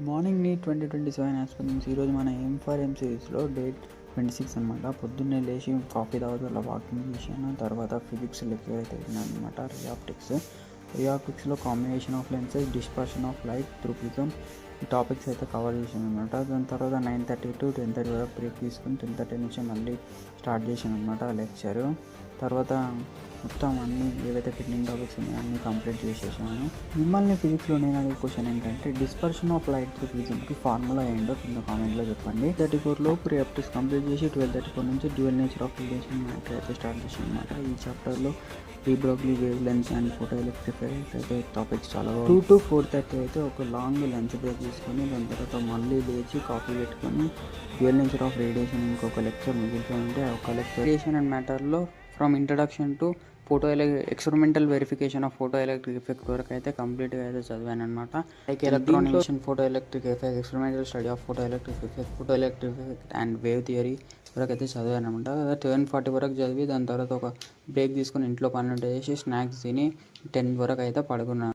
Morning నీ 2027 aspirants ఈరోజు మన ఎం ఫర్ ఎం సిరీస్లో డేట్ 26 అనమాట. పొద్దున్నే లేచి కాఫీ తాగుతూ అలా వాకింగ్ చేశాను. తర్వాత ఫిజిక్స్ లెక్చర్ అయితే అనమాట. రియాప్టిక్స్లో combination of lenses, dispersion of light through prism ఈ టాపిక్స్ అయితే కవర్ చేశాను అనమాట. దాని తర్వాత 9:30 to 10:30 వరకు బ్రేక్ తీసుకుని 10:30 నుంచి మళ్ళీ స్టార్ట్ చేశాను అనమాట లెక్చరు. తర్వాత మొత్తం అన్ని ఏవైతే పెండింగ్ టాపిక్స్ ఉన్నాయో అన్నీ కంప్లీట్ చేసేసాను. మిమ్మల్ని ఫిజిక్స్లో నేను అడిగే క్వశ్చన్ ఏంటంటే, డిస్పర్షన్ ఆఫ్ లైట్ త్రూ ప్రిజమ్కి ఫార్ములా ఏంటో కింద కామెంట్లో చెప్పండి. 34లో రియాప్టిక్స్ కంప్లీట్ చేసి 12:34 నుంచి dual nature of radiation matter అయితే స్టార్ట్ చేసాను అనమాట. ఈ చాప్టర్లో de Broglie wave lens and photo electric అయితే టాపిక్స్ చాలా 2 to 4:30 అయితే ఒక లాంగ్ లంచ్ బ్రేక్ తీసుకొని దాని తర్వాత మళ్ళీ లేచి కాఫీ పెట్టుకొని డ్యూయల్ నేచర్ ఆఫ్ రేడియేషన్ ఇంకొక లెక్చర్ మిగిలిపోయి ఉంటే ఒక లెక్చర్ రేడియేషన్ అండ్ మ్యాటర్లో from introduction to experimental verification of photo electric effect వరకు అయితే కంప్లీట్గా అయితే చదివాను అనమాట. Like electronic photo electric effect, experimental study of photo electric effect and wave theory వరకు అయితే చదివాను అనమాట. 7:40 వరకు చదివి దాని తర్వాత ఒక బ్రేక్ తీసుకొని ఇంట్లో పని చేసి స్నాక్స్ తిని 10 వరకు అయితే పడుకున్నాను.